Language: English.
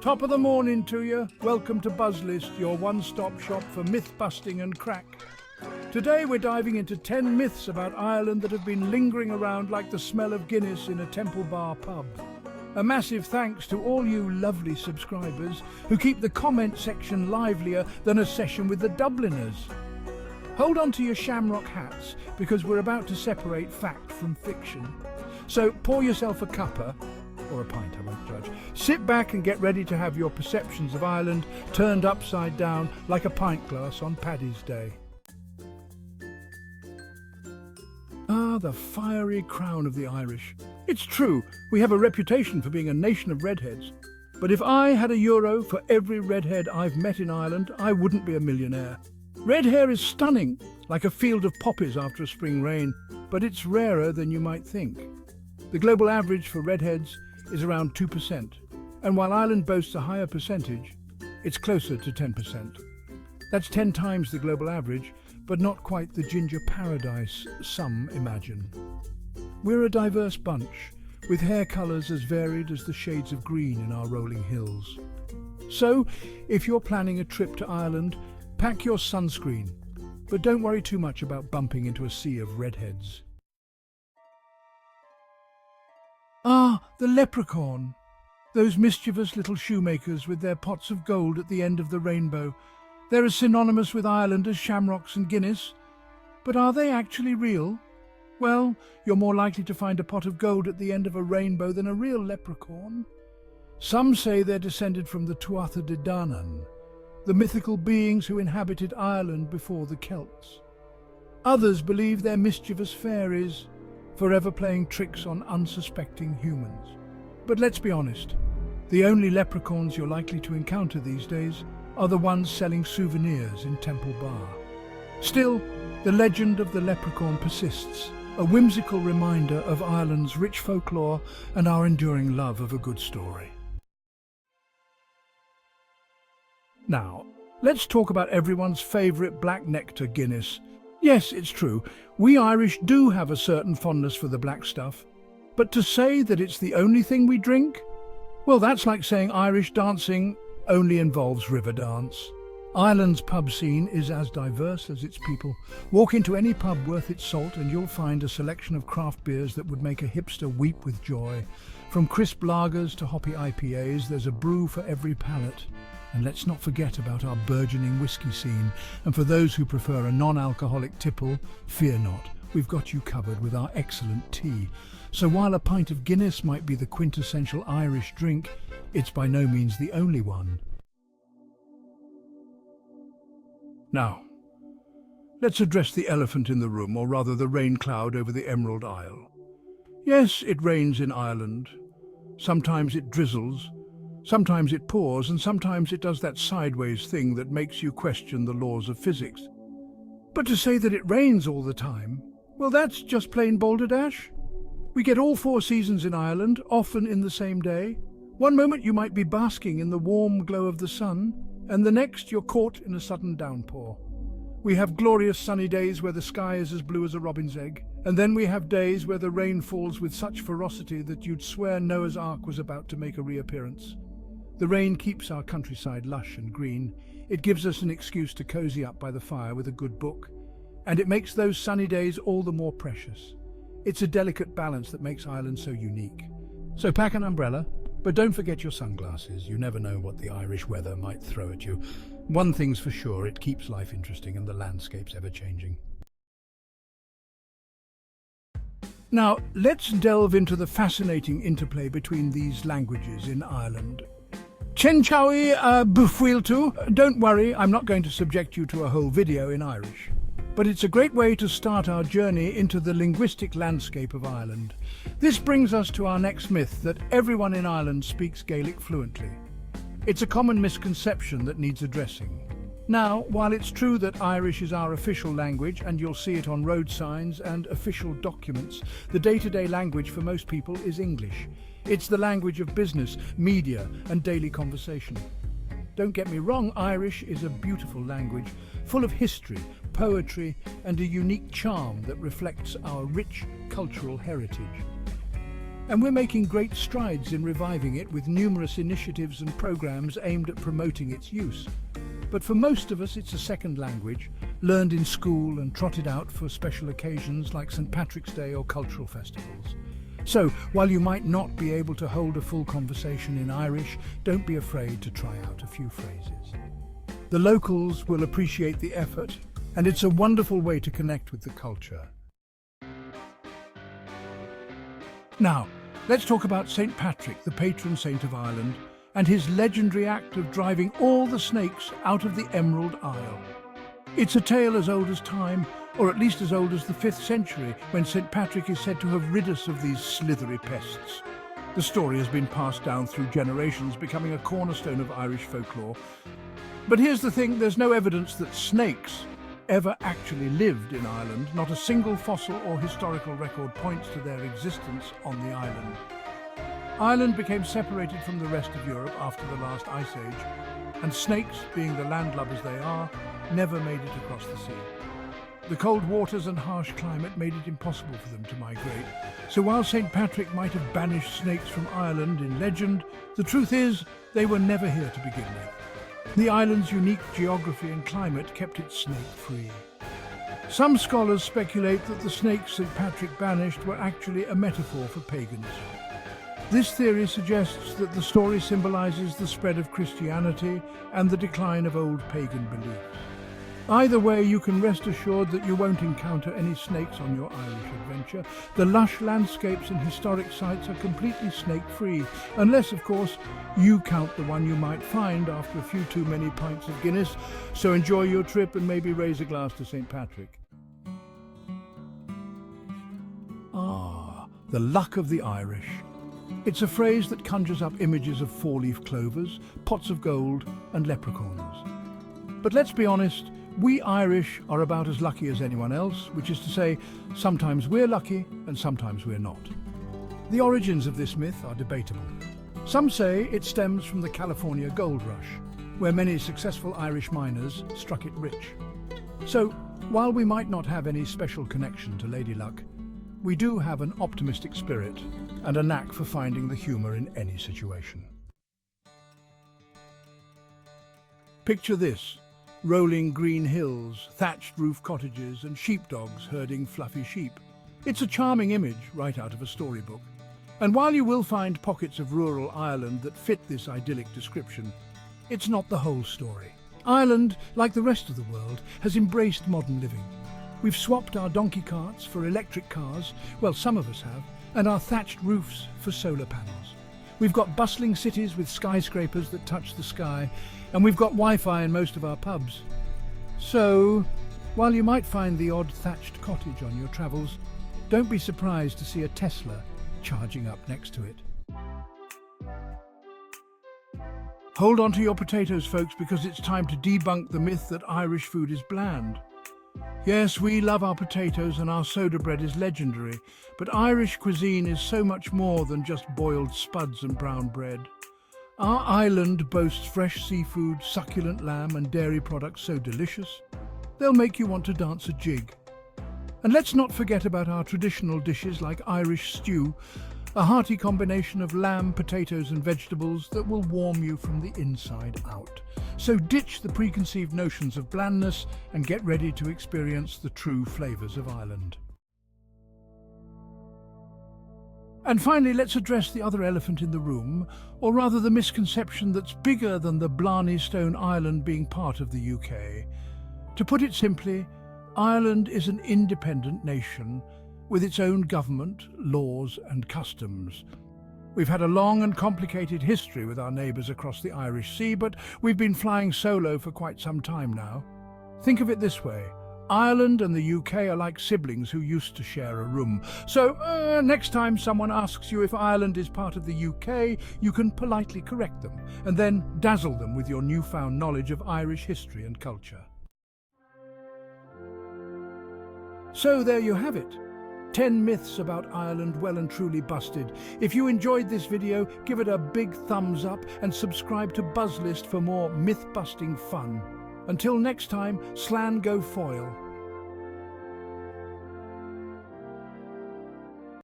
Top of the morning to you. Welcome to BuzzList, your one-stop shop for myth-busting and crack. Today we're diving into 10 myths about Ireland that have been lingering around like the smell of Guinness in a Temple Bar pub. A massive thanks to all you lovely subscribers who keep the comment section livelier than a session with the Dubliners. Hold on to your shamrock hats because we're about to separate fact from fiction. So pour yourself a cuppa, or a pint, I won't judge. Sit back and get ready to have your perceptions of Ireland turned upside down like a pint glass on Paddy's Day. Ah, the fiery crown of the Irish. It's true, we have a reputation for being a nation of redheads. But if I had €1 for every redhead I've met in Ireland, I wouldn't be a millionaire. Red hair is stunning, like a field of poppies after a spring rain, but it's rarer than you might think. The global average for redheads is around 2%, and while Ireland boasts a higher percentage, it's closer to 10%. That's 10 times the global average, but not quite the ginger paradise some imagine. We're a diverse bunch, with hair colours as varied as the shades of green in our rolling hills. So, if you're planning a trip to Ireland, pack your sunscreen, but don't worry too much about bumping into a sea of redheads. Ah, the leprechaun. Those mischievous little shoemakers with their pots of gold at the end of the rainbow. They're as synonymous with Ireland as shamrocks and Guinness. But are they actually real? Well, you're more likely to find a pot of gold at the end of a rainbow than a real leprechaun. Some say they're descended from the Tuatha De Danann, the mythical beings who inhabited Ireland before the Celts. Others believe they're mischievous fairies, forever playing tricks on unsuspecting humans. But let's be honest, the only leprechauns you're likely to encounter these days are the ones selling souvenirs in Temple Bar. Still, the legend of the leprechaun persists, a whimsical reminder of Ireland's rich folklore and our enduring love of a good story. Now, let's talk about everyone's favourite black nectar Guinness. Yes, it's true, we Irish do have a certain fondness for the black stuff. But to say that it's the only thing we drink? Well, that's like saying Irish dancing only involves river dance. Ireland's pub scene is as diverse as its people. Walk into any pub worth its salt and you'll find a selection of craft beers that would make a hipster weep with joy. From crisp lagers to hoppy IPAs, there's a brew for every palate. And let's not forget about our burgeoning whiskey scene. And for those who prefer a non-alcoholic tipple, fear not, we've got you covered with our excellent tea. So while a pint of Guinness might be the quintessential Irish drink, it's by no means the only one. Now, let's address the elephant in the room, or rather the rain cloud over the Emerald Isle. Yes, it rains in Ireland. Sometimes it drizzles. Sometimes it pours, and sometimes it does that sideways thing that makes you question the laws of physics. But to say that it rains all the time, well, that's just plain balderdash. We get all 4 seasons in Ireland, often in the same day. One moment you might be basking in the warm glow of the sun, and the next you're caught in a sudden downpour. We have glorious sunny days where the sky is as blue as a robin's egg, and then we have days where the rain falls with such ferocity that you'd swear Noah's Ark was about to make a reappearance. The rain keeps our countryside lush and green. It gives us an excuse to cozy up by the fire with a good book, and it makes those sunny days all the more precious. It's a delicate balance that makes Ireland so unique. So pack an umbrella, but don't forget your sunglasses. You never know what the Irish weather might throw at you. One thing's for sure, it keeps life interesting and the landscape's ever-changing. Now, let's delve into the fascinating interplay between these languages in Ireland. Chenchawi Bufuiltu. Don't worry, I'm not going to subject you to a whole video in Irish. But it's a great way to start our journey into the linguistic landscape of Ireland. This brings us to our next myth, that everyone in Ireland speaks Gaelic fluently. It's a common misconception that needs addressing. Now, while it's true that Irish is our official language, and you'll see it on road signs and official documents, the day-to-day language for most people is English. It's the language of business, media, and daily conversation. Don't get me wrong, Irish is a beautiful language, full of history, poetry, and a unique charm that reflects our rich cultural heritage. and we're making great strides in reviving it with numerous initiatives and programs aimed at promoting its use. But for most of us, it's a second language, learned in school and trotted out for special occasions like St. Patrick's Day or cultural festivals. So, while you might not be able to hold a full conversation in Irish, don't be afraid to try out a few phrases. The locals will appreciate the effort, and it's a wonderful way to connect with the culture. Now, let's talk about St. Patrick, the patron saint of Ireland, and his legendary act of driving all the snakes out of the Emerald Isle. It's a tale as old as time, or at least as old as the 5th century, when St. Patrick is said to have rid us of these slithery pests. The story has been passed down through generations, becoming a cornerstone of Irish folklore. But here's the thing, there's no evidence that snakes ever actually lived in Ireland. Not a single fossil or historical record points to their existence on the island. Ireland became separated from the rest of Europe after the last ice age, and snakes, being the landlubbers they are, never made it across the sea. The cold waters and harsh climate made it impossible for them to migrate. So while St. Patrick might have banished snakes from Ireland in legend, the truth is they were never here to begin with. The island's unique geography and climate kept it snake-free. Some scholars speculate that the snakes St. Patrick banished were actually a metaphor for paganism. This theory suggests that the story symbolises the spread of Christianity and the decline of old pagan beliefs. Either way, you can rest assured that you won't encounter any snakes on your Irish adventure. The lush landscapes and historic sites are completely snake-free, unless, of course, you count the one you might find after a few too many pints of Guinness. So enjoy your trip and maybe raise a glass to St. Patrick. Ah, the luck of the Irish. It's a phrase that conjures up images of four-leaf clovers, pots of gold and leprechauns. But let's be honest, we Irish are about as lucky as anyone else, which is to say, sometimes we're lucky and sometimes we're not. The origins of this myth are debatable. Some say it stems from the California gold rush, where many successful Irish miners struck it rich. So, while we might not have any special connection to Lady Luck, we do have an optimistic spirit and a knack for finding the humour in any situation. Picture this. Rolling green hills, thatched roof cottages and sheepdogs herding fluffy sheep. It's a charming image right out of a storybook. And while you will find pockets of rural Ireland that fit this idyllic description, it's not the whole story. Ireland, like the rest of the world, has embraced modern living. We've swapped our donkey carts for electric cars, well, some of us have, and our thatched roofs for solar panels. We've got bustling cities with skyscrapers that touch the sky, and we've got Wi-Fi in most of our pubs. So, while you might find the odd thatched cottage on your travels, don't be surprised to see a Tesla charging up next to it. Hold on to your potatoes, folks, because it's time to debunk the myth that Irish food is bland. Yes, we love our potatoes and our soda bread is legendary, but Irish cuisine is so much more than just boiled spuds and brown bread. Our island boasts fresh seafood, succulent lamb and dairy products so delicious, they'll make you want to dance a jig. And let's not forget about our traditional dishes like Irish stew, a hearty combination of lamb, potatoes and vegetables that will warm you from the inside out. So ditch the preconceived notions of blandness and get ready to experience the true flavours of Ireland. And finally, let's address the other elephant in the room, or rather the misconception that's bigger than the Blarney Stone Island being part of the UK. To put it simply, Ireland is an independent nation with its own government, laws and customs. We've had a long and complicated history with our neighbours across the Irish Sea, but we've been flying solo for quite some time now. Think of it this way. Ireland and the UK are like siblings who used to share a room. So, next time someone asks you if Ireland is part of the UK, you can politely correct them, and then dazzle them with your newfound knowledge of Irish history and culture. So there you have it. 10 myths about Ireland well and truly busted. If you enjoyed this video, give it a big thumbs up and subscribe to BuzzList for more myth-busting fun. Until next time, slan go foil.